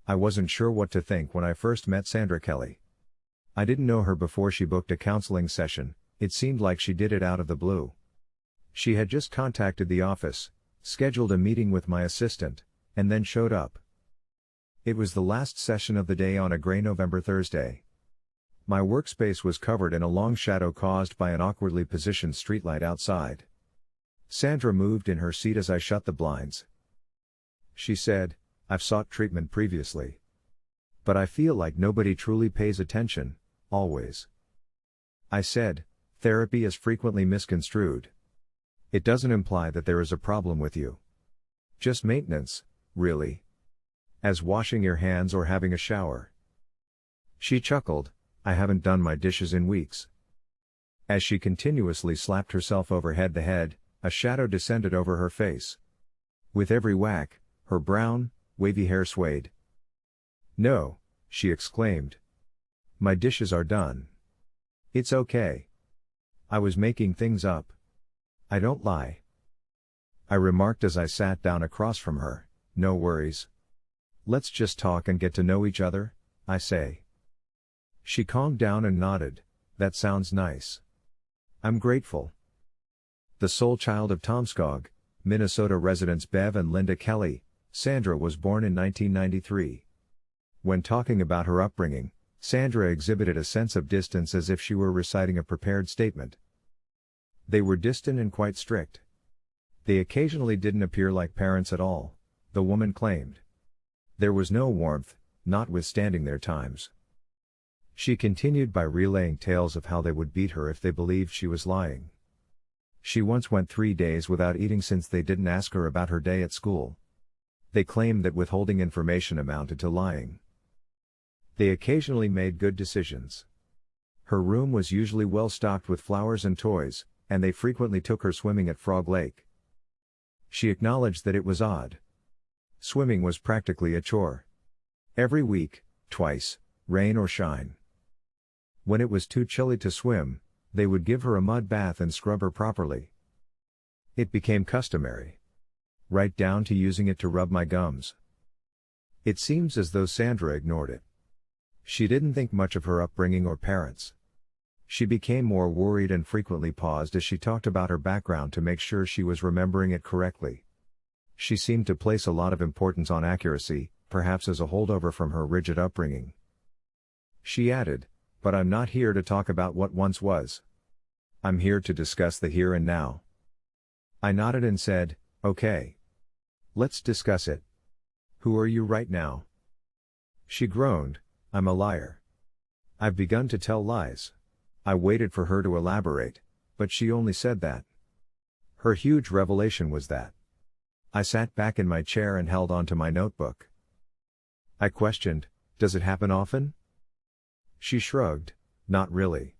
I wasn't sure what to think when I first met Sandra Kelly. I didn't know her before she booked a counseling session. It seemed like she did it out of the blue. She had just contacted the office, scheduled a meeting with my assistant, and then showed up. It was the last session of the day on a gray November Thursday. My workspace was covered in a long shadow caused by an awkwardly positioned streetlight outside. Sandra moved in her seat as I shut the blinds. She said, "I've sought treatment previously. But I feel like nobody truly pays attention, always." I said, "Therapy is frequently misconstrued. It doesn't imply that there is a problem with you. Just maintenance, really. As washing your hands or having a shower." She chuckled, "I haven't done my dishes in weeks." As she continuously slapped herself over the head, a shadow descended over her face. With every whack, her brown, wavy hair swayed. "No," she exclaimed. "My dishes are done. It's okay. I was making things up. I don't lie." I remarked as I sat down across from her, "No worries. Let's just talk and get to know each other, I say." She calmed down and nodded, "That sounds nice. I'm grateful." The sole child of Tomskog, Minnesota residents Bev and Linda Kelly, Sandra was born in 1993. When talking about her upbringing, Sandra exhibited a sense of distance as if she were reciting a prepared statement. They were distant and quite strict. They occasionally didn't appear like parents at all, the woman claimed. There was no warmth, notwithstanding their times. She continued by relaying tales of how they would beat her if they believed she was lying. She once went 3 days without eating since they didn't ask her about her day at school. They claimed that withholding information amounted to lying. They occasionally made good decisions. Her room was usually well stocked with flowers and toys, and they frequently took her swimming at Frog Lake. She acknowledged that it was odd. Swimming was practically a chore. Every week, twice, rain or shine. When it was too chilly to swim, they would give her a mud bath and scrub her properly. It became customary. Right down to using it to rub my gums. It seems as though Sandra ignored it. She didn't think much of her upbringing or parents. She became more worried and frequently paused as she talked about her background to make sure she was remembering it correctly. She seemed to place a lot of importance on accuracy, perhaps as a holdover from her rigid upbringing. She added, "But I'm not here to talk about what once was. I'm here to discuss the here and now." I nodded and said, "Okay. Let's discuss it. Who are you right now?" She groaned, "I'm a liar. I've begun to tell lies." I waited for her to elaborate, but she only said that. Her huge revelation was that. I sat back in my chair and held on to my notebook. I questioned, "Does it happen often?" She shrugged, "Not really.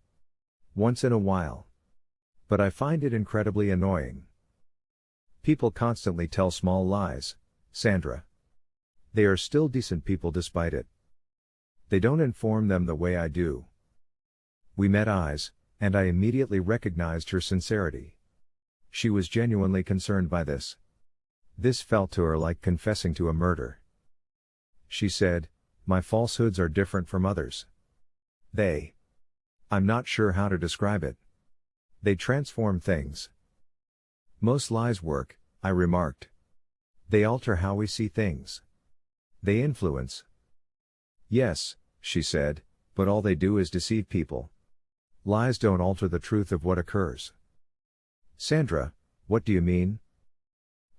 Once in a while. But I find it incredibly annoying. People constantly tell small lies, Sandra. They are still decent people despite it. They don't inform them the way I do." We met eyes, and I immediately recognized her sincerity. She was genuinely concerned by this. This felt to her like confessing to a murder. She said, "My falsehoods are different from others. I'm not sure how to describe it. They transform things." "Most lies work," I remarked. "They alter how we see things. They influence." "Yes," she said, "but all they do is deceive people. Lies don't alter the truth of what occurs." "Sandra, what do you mean?"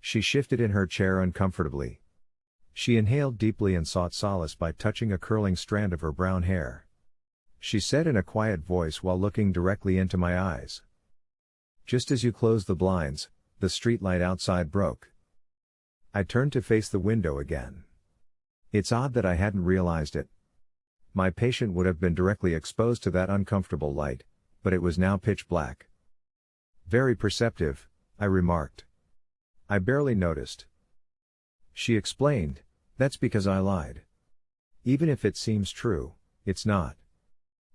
She shifted in her chair uncomfortably. She inhaled deeply and sought solace by touching a curling strand of her brown hair. She said in a quiet voice while looking directly into my eyes, "Just as you closed the blinds, the streetlight outside broke." I turned to face the window again. It's odd that I hadn't realized it. My patient would have been directly exposed to that uncomfortable light, but it was now pitch black. "Very perceptive," I remarked. "I barely noticed." She explained, "That's because I lied. Even if it seems true, it's not.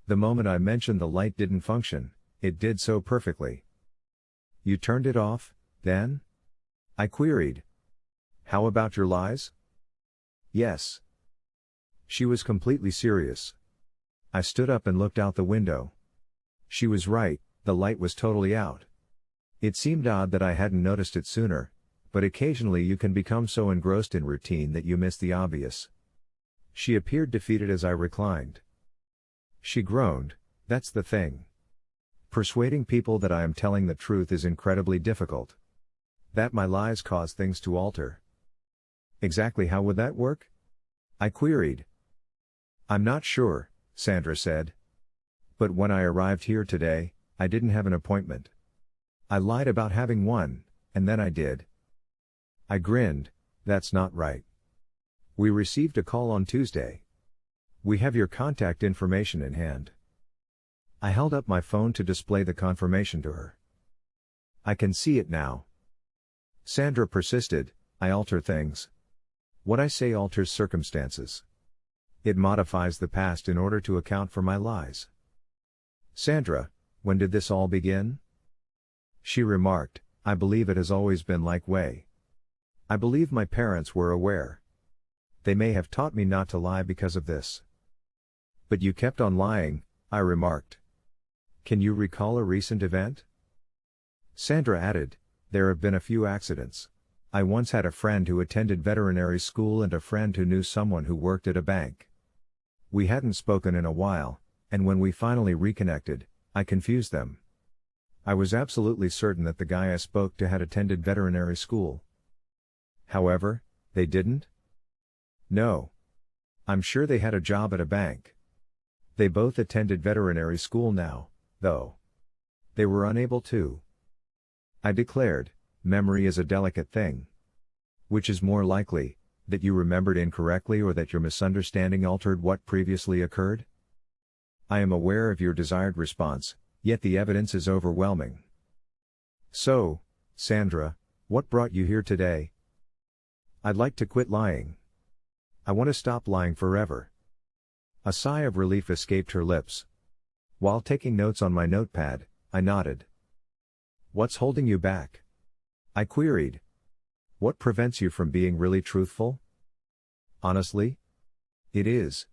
The moment I mentioned the light didn't function, it did so perfectly." "You turned it off, then?" I queried. "How about your lies?" "Yes. She was completely serious. I stood up and looked out the window. She was right, the light was totally out. It seemed odd that I hadn't noticed it sooner, but occasionally you can become so engrossed in routine that you miss the obvious. She appeared defeated as I reclined. She groaned, "That's the thing. Persuading people that I am telling the truth is incredibly difficult. That my lies cause things to alter." "Exactly how would that work?" I queried. "I'm not sure," Sandra said. "But when I arrived here today, I didn't have an appointment. I lied about having one, and then I did." I grinned. "That's not right. We received a call on Tuesday. We have your contact information in hand." I held up my phone to display the confirmation to her. "I can see it now." Sandra persisted, "I alter things. What I say alters circumstances. It modifies the past in order to account for my lies." "Sandra, when did this all begin?" She remarked, "I believe it has always been like way. I believe my parents were aware. They may have taught me not to lie because of this." "But you kept on lying," I remarked. "Can you recall a recent event?" Sandra added, "There have been a few accidents. I once had a friend who attended veterinary school and a friend who knew someone who worked at a bank. We hadn't spoken in a while, and when we finally reconnected, I confused them. I was absolutely certain that the guy I spoke to had attended veterinary school. However, they didn't? No. I'm sure they had a job at a bank. They both attended veterinary school now, though. They were unable to." I declared, "Memory is a delicate thing. Which is more likely, that you remembered incorrectly or that your misunderstanding altered what previously occurred?" "I am aware of your desired response, yet the evidence is overwhelming." "So, Sandra, what brought you here today?" "I'd like to quit lying. I want to stop lying forever." A sigh of relief escaped her lips. While taking notes on my notepad, I nodded. "What's holding you back?" I queried. "What prevents you from being really truthful?" "Honestly? It is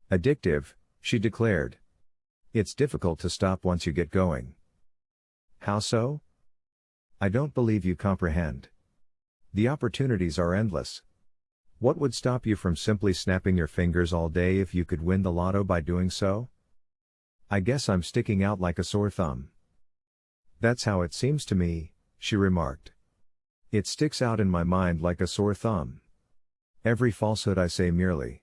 addictive," she declared. "It's difficult to stop once you get going." "How so?" "I don't believe you comprehend. The opportunities are endless. What would stop you from simply snapping your fingers all day if you could win the lotto by doing so?" "I guess I'm sticking out like a sore thumb." "That's how it seems to me," she remarked. "It sticks out in my mind like a sore thumb. Every falsehood I say merely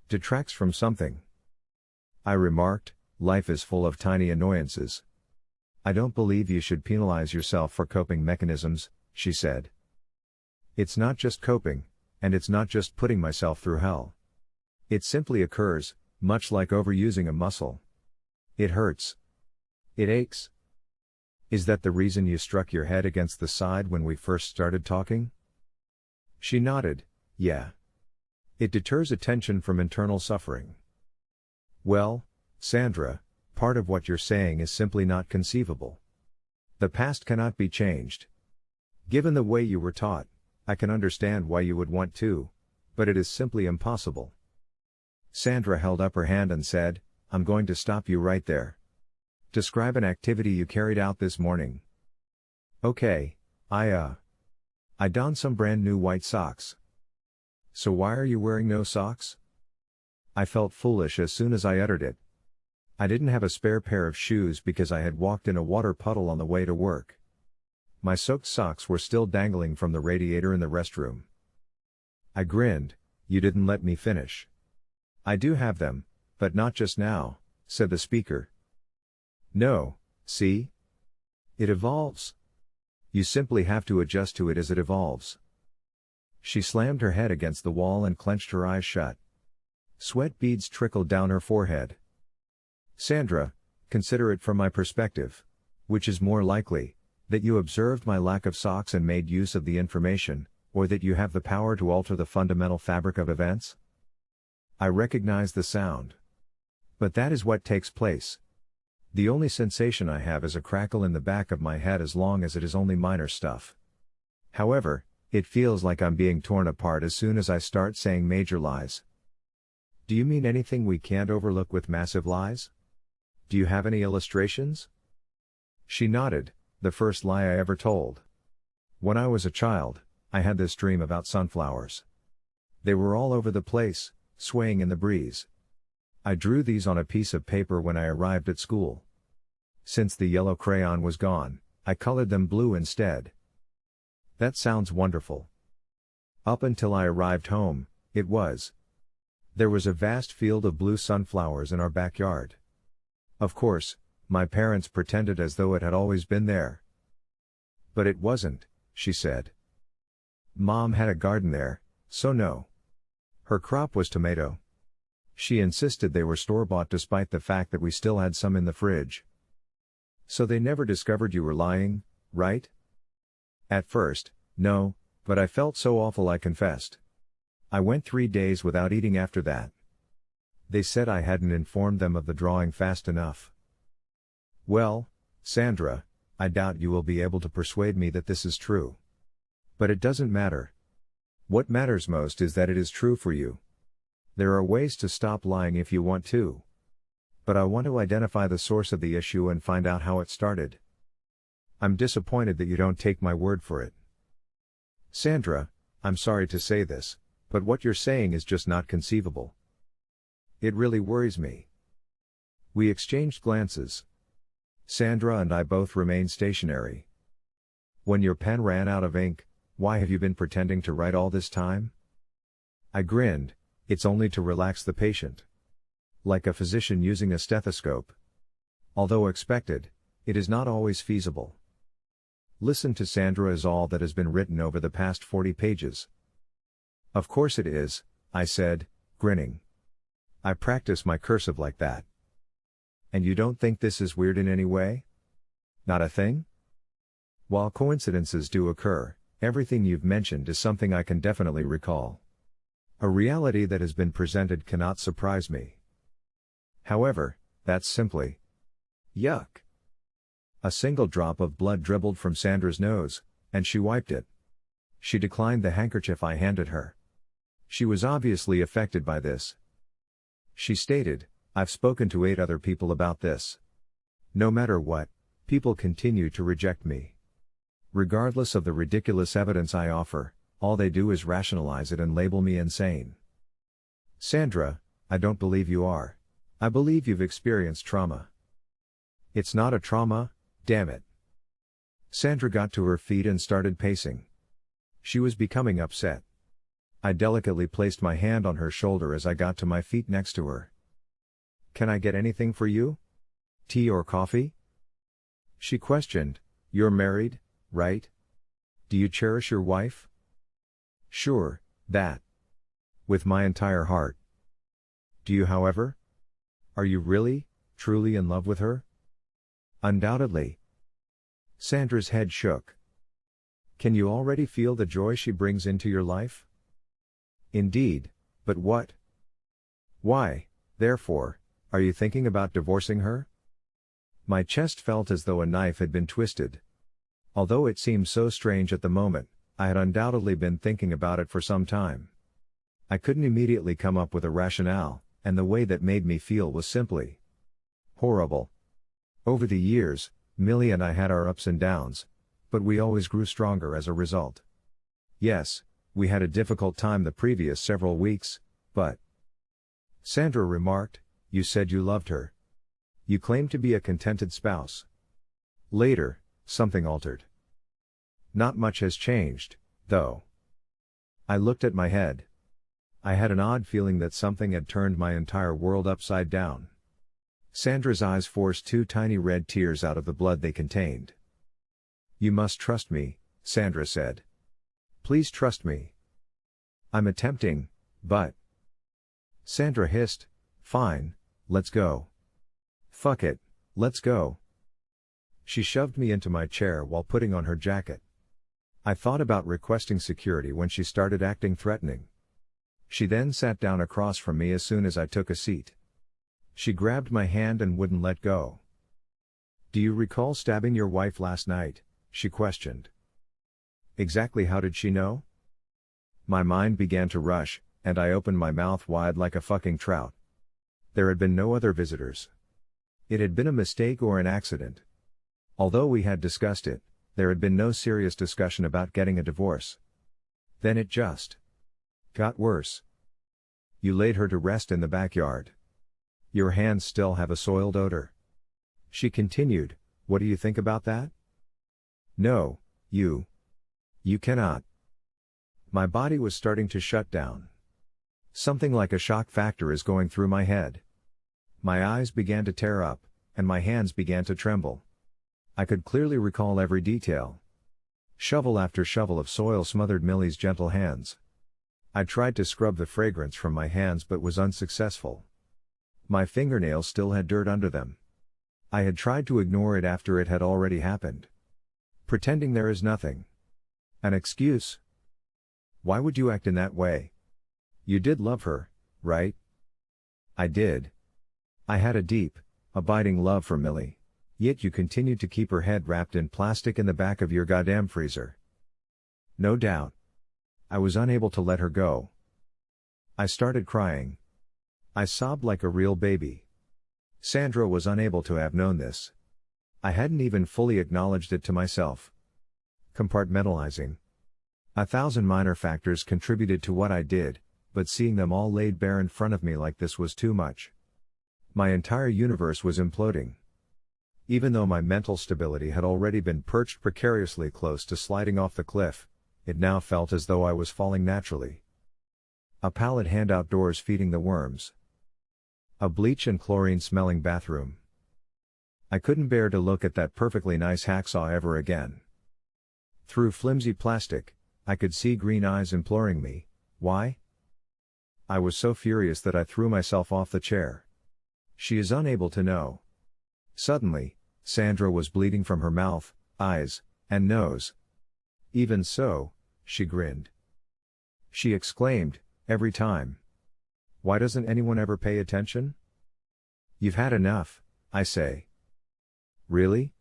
detracts from something." I remarked, "Life is full of tiny annoyances." "I don't believe you should penalize yourself for coping mechanisms," she said. "It's not just coping, and it's not just putting myself through hell. It simply occurs, much like overusing a muscle. It hurts. It aches." "Is that the reason you struck your head against the side when we first started talking?" She nodded, "Yeah. It deters attention from internal suffering." "Well, Sandra, part of what you're saying is simply not conceivable. The past cannot be changed. Given the way you were taught, I can understand why you would want to, but it is simply impossible." Sandra held up her hand and said, "I'm going to stop you right there. Describe an activity you carried out this morning." "Okay, I donned some brand new white socks." "So why are you wearing no socks?" I felt foolish as soon as I uttered it. I didn't have a spare pair of shoes because I had walked in a water puddle on the way to work. My soaked socks were still dangling from the radiator in the restroom. I grinned. "You didn't let me finish." "I do have them, but not just now," said the speaker. "No, see? It evolves. You simply have to adjust to it as it evolves." She slammed her head against the wall and clenched her eyes shut. Sweat beads trickled down her forehead. "Sandra, consider it from my perspective. Which is more likely, that you observed my lack of socks and made use of the information, or that you have the power to alter the fundamental fabric of events?" I recognize the sound. But that is what takes place. The only sensation I have is a crackle in the back of my head as long as it is only minor stuff. However, it feels like I'm being torn apart as soon as I start saying major lies. Do you mean anything we can't overlook with massive lies? Do you have any illustrations? She nodded. The first lie I ever told. When I was a child, I had this dream about sunflowers. They were all over the place, swaying in the breeze. I drew these on a piece of paper when I arrived at school. Since the yellow crayon was gone, I colored them blue instead. That sounds wonderful. Up until I arrived home, it was. There was a vast field of blue sunflowers in our backyard. Of course, my parents pretended as though it had always been there. But it wasn't, she said. Mom had a garden there, so no. Her crop was tomato. She insisted they were store-bought despite the fact that we still had some in the fridge. So they never discovered you were lying, right? At first, no, but I felt so awful I confessed. I went 3 days without eating after that. They said I hadn't informed them of the drawing fast enough. Well, Sandra, I doubt you will be able to persuade me that this is true. But it doesn't matter. What matters most is that it is true for you. There are ways to stop lying if you want to. But I want to identify the source of the issue and find out how it started. I'm disappointed that you don't take my word for it. Sandra, I'm sorry to say this, but what you're saying is just not conceivable. It really worries me. We exchanged glances. Sandra and I both remained stationary. When your pen ran out of ink, why have you been pretending to write all this time? I grinned. It's only to relax the patient. Like a physician using a stethoscope. Although expected, it is not always feasible. Listen to Sandra is all that has been written over the past 40 pages. Of course it is, I said, grinning. I practice my cursive like that. And you don't think this is weird in any way? Not a thing? While coincidences do occur, everything you've mentioned is something I can definitely recall. A reality that has been presented cannot surprise me. However, that's simply yuck. A single drop of blood dribbled from Sandra's nose, and she wiped it. She declined the handkerchief I handed her. She was obviously affected by this. She stated, I've spoken to 8 other people about this. No matter what, people continue to reject me. Regardless of the ridiculous evidence I offer, all they do is rationalize it and label me insane. Sandra, I don't believe you are. I believe you've experienced trauma. It's not a trauma, damn it. Sandra got to her feet and started pacing. She was becoming upset. I delicately placed my hand on her shoulder as I got to my feet next to her. Can I get anything for you? Tea or coffee? She questioned. You're married, right? Do you cherish your wife? Sure, that. With my entire heart. Do you, however? Are you really, truly in love with her? Undoubtedly. Sandra's head shook. Can you already feel the joy she brings into your life? Indeed, but what? Why, therefore, are you thinking about divorcing her? My chest felt as though a knife had been twisted. Although it seemed so strange at the moment, I had undoubtedly been thinking about it for some time. I couldn't immediately come up with a rationale, and the way that made me feel was simply horrible. Over the years, Millie and I had our ups and downs, but we always grew stronger as a result. Yes, we had a difficult time the previous several weeks, but... Sandra remarked, you said you loved her. You claimed to be a contented spouse. Later, something altered. Not much has changed, though. I looked at my head. I had an odd feeling that something had turned my entire world upside down. Sandra's eyes forced 2 tiny red tears out of the blood they contained. You must trust me, Sandra said. Please trust me. I'm attempting, but... Sandra hissed, fine, let's go. Fuck it, let's go. She shoved me into my chair while putting on her jacket. I thought about requesting security when she started acting threatening. She then sat down across from me as soon as I took a seat. She grabbed my hand and wouldn't let go. Do you recall stabbing your wife last night? She questioned. Exactly how did she know? My mind began to rush, and I opened my mouth wide like a fucking trout. There had been no other visitors. It had been a mistake or an accident. Although we had discussed it, there had been no serious discussion about getting a divorce. Then it just got worse. You laid her to rest in the backyard. Your hands still have a soiled odor. She continued, what do you think about that? No, you cannot. My body was starting to shut down. Something like a shock factor is going through my head. My eyes began to tear up, and my hands began to tremble. I could clearly recall every detail. Shovel after shovel of soil smothered Millie's gentle hands. I tried to scrub the fragrance from my hands but was unsuccessful. My fingernails still had dirt under them. I had tried to ignore it after it had already happened. Pretending there is nothing. An excuse? Why would you act in that way? You did love her, right? I did. I had a deep, abiding love for Millie. Yet you continued to keep her head wrapped in plastic in the back of your goddamn freezer. No doubt. I was unable to let her go. I started crying. I sobbed like a real baby. Sandra was unable to have known this. I hadn't even fully acknowledged it to myself. Compartmentalizing. 1,000 minor factors contributed to what I did, but seeing them all laid bare in front of me like this was too much. My entire universe was imploding. Even though my mental stability had already been perched precariously close to sliding off the cliff, it now felt as though I was falling naturally. A pallid hand outdoors feeding the worms. A bleach and chlorine smelling bathroom. I couldn't bear to look at that perfectly nice hacksaw ever again. Through flimsy plastic, I could see green eyes imploring me, why? I was so furious that I threw myself off the chair. She is unable to know. Suddenly, Sandra was bleeding from her mouth, eyes, and nose. Even so, she grinned. She exclaimed, every time. Why doesn't anyone ever pay attention? You've had enough, I say. Really?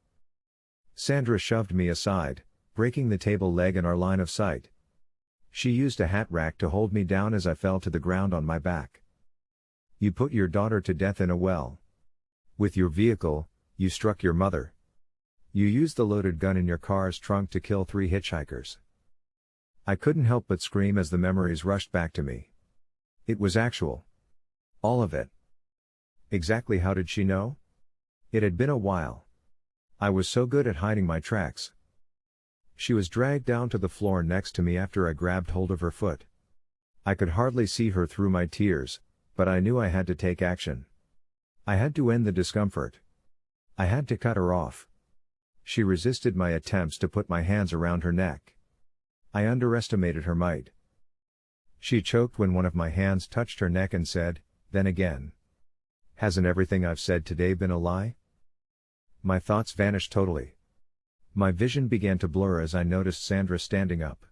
Sandra shoved me aside, breaking the table leg in our line of sight. She used a hat rack to hold me down as I fell to the ground on my back. You put your daughter to death in a well. With your vehicle, you struck your mother. You used the loaded gun in your car's trunk to kill 3 hitchhikers. I couldn't help but scream as the memories rushed back to me. It was actual. All of it. Exactly how did she know? It had been a while. I was so good at hiding my tracks. She was dragged down to the floor next to me after I grabbed hold of her foot. I could hardly see her through my tears, but I knew I had to take action. I had to end the discomfort. I had to cut her off. She resisted my attempts to put my hands around her neck. I underestimated her might. She choked when one of my hands touched her neck and said, then again. Hasn't everything I've said today been a lie? My thoughts vanished totally. My vision began to blur as I noticed Sandra standing up.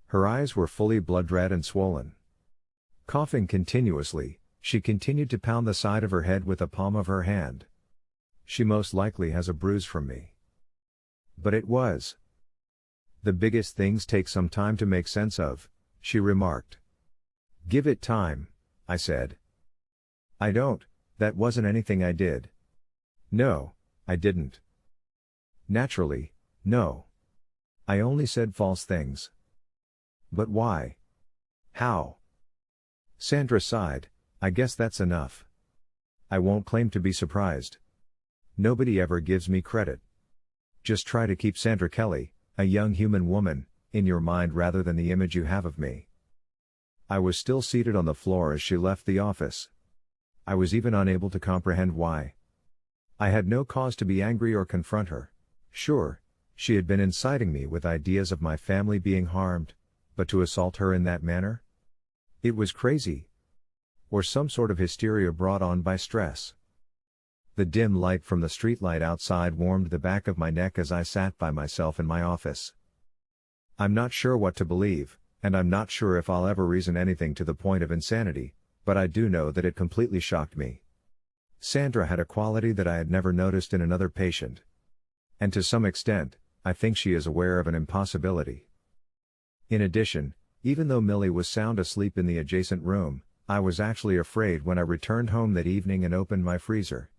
Her eyes were fully blood red and swollen. Coughing continuously, she continued to pound the side of her head with the palm of her hand. She most likely has a bruise from me. But it was. The biggest things take some time to make sense of, she remarked. Give it time, I said. I don't, that wasn't anything I did. No, I didn't. Naturally, no. I only said false things. But why? How? Sandra sighed, I guess that's enough. I won't claim to be surprised. Nobody ever gives me credit. Just try to keep Sandra Kelly, a young human woman, in your mind rather than the image you have of me. I was still seated on the floor as she left the office. I was even unable to comprehend why. I had no cause to be angry or confront her. Sure, she had been inciting me with ideas of my family being harmed, but to assault her in that manner? It was crazy. Or some sort of hysteria brought on by stress. The dim light from the streetlight outside warmed the back of my neck as I sat by myself in my office. I'm not sure what to believe, and I'm not sure if I'll ever reason anything to the point of insanity, but I do know that it completely shocked me. Sandra had a quality that I had never noticed in another patient. And to some extent, I think she is aware of an impossibility. In addition, Even though Millie was sound asleep in the adjacent room, I was actually afraid when I returned home that evening and opened my freezer.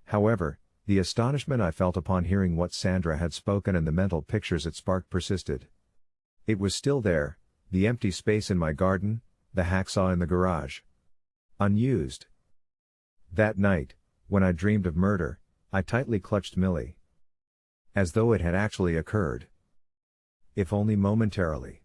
However, the astonishment I felt upon hearing what Sandra had spoken and the mental pictures it sparked persisted. It was still there, the empty space in my garden, the hacksaw in the garage. Unused. That night, when I dreamed of murder, I tightly clutched Millie. As though it had actually occurred. If only momentarily.